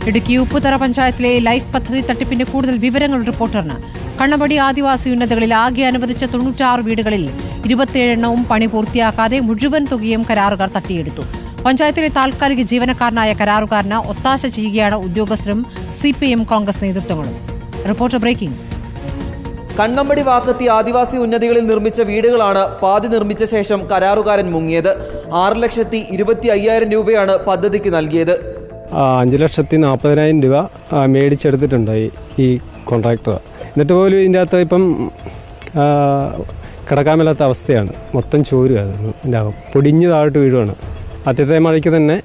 ഇടുക്കി ഉപ്പുതറ പഞ്ചായത്തിലെ ലൈഫ് പദ്ധതി തട്ടിപ്പിന്റെ കൂടുതൽ വിവരങ്ങൾ റിപ്പോർട്ടറിന്. കണ്ണമ്പടി ആദിവാസി ഉന്നതകളിൽ ആകെ അനുവദിച്ച 96 വീടുകളിൽ 27 എണ്ണവും പണി പൂർത്തിയാക്കാതെ മുഴുവൻ തുകയും കരാറുകാർ തട്ടിയെടുത്തു. പഞ്ചായത്തിലെ താൽക്കാലിക ജീവനക്കാരനായ കരാറുകാരന് ഒത്താശ ചെയ്യുകയാണ് ഉദ്യോഗസ്ഥരും CPM കോൺഗ്രസ് നേതൃത്വങ്ങളും. Reporter breaking. കണ്ണമ്പടി വാക്കത്തി ആദിവാസി ഉന്നതികളിൽ നിർമ്മിച്ച വീടുകളാണ് പാതി നിർമ്മിച്ച ശേഷം കരാറുകാരൻ മുങ്ങിയത്. 6,25,000 രൂപയാണ് പദ്ധതിക്ക് നൽകിയത്. 5,40,000 രൂപ മേടിച്ചെടുത്തിട്ടുണ്ട് ഈ കോൺട്രാക്ടർ. എന്നിട്ട് പോലും ഇതിൻ്റെ അകത്ത് ഇപ്പം കിടക്കാൻ മേലാത്ത അവസ്ഥയാണ്. മൊത്തം ചോരുമായിരുന്നു. ഇതിൻ്റെ അകം പൊടിഞ്ഞു താഴോട്ട് വീഴുവാണ്. ആദ്യത്തെ മഴയ്ക്ക് തന്നെ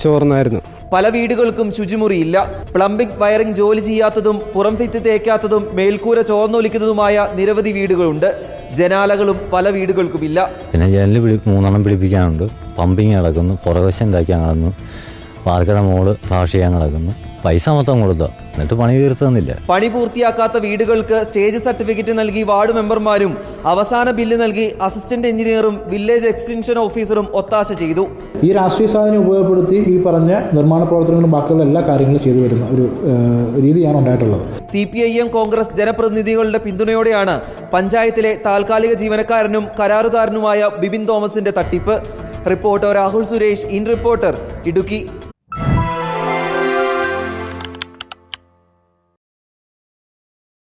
ചോർന്നായിരുന്നു. പല വീടുകൾക്കും ശുചിമുറിയില്ല. പ്ലംബിംഗ് വയറിംഗ് ജോലി ചെയ്യാത്തതും പുറം ഭിത്തി തേക്കാത്തതും മേൽക്കൂര ചോർന്നൊലിക്കുന്നതുമായ നിരവധി വീടുകളുണ്ട്. ജനാലകളും പല വീടുകൾക്കുമില്ല. പിന്നെ ജനലിൽ 3 പിടിപ്പിക്കാനുണ്ട്. പമ്പിങ് കിടക്കുന്നു, പുറവശം കഴിക്കാൻ കിടന്നു, പാർക്കട മോള് വാഷ് ചെയ്യാൻ കിടക്കുന്നു. പൈസ മൊത്തം കൊടുത്തോ, എന്നിട്ട് പണി തീർത്തുന്നില്ല. പണി പൂർത്തിയാക്കാത്ത വീടുകൾക്ക് സ്റ്റേജ് സർട്ടിഫിക്കറ്റ് നൽകി വാർഡ് മെമ്പർമാരും അവസാന ബില്ല് നൽകി അസിസ്റ്റന്റ് എഞ്ചിനീയറും വില്ലേജ് എക്സ്റ്റൻഷൻ ഓഫീസറും ഒത്താശ ചെയ്തു. ഈ രാഷ്ട്രീയ സാധനം ഉപയോഗപ്പെടുത്തി ഈ പറഞ്ഞ നിർമ്മാണ പ്രവർത്തനങ്ങളും ബാക്കിയുള്ള എല്ലാ കാര്യങ്ങളും ചെയ്തു വരുന്ന ഒരു രീതിയാണ് ഉണ്ടായിട്ടുള്ളത്. CPIM കോൺഗ്രസ് ജനപ്രതിനിധികളുടെ പിന്തുണയോടെയാണ് പഞ്ചായത്തിലെ താൽക്കാലിക ജീവനക്കാരനും കരാറുകാരനുമായ ബിബിൻ തോമസിന്റെ തട്ടിപ്പ്. Reporter Rahul Suresh, in reporter, Idukki.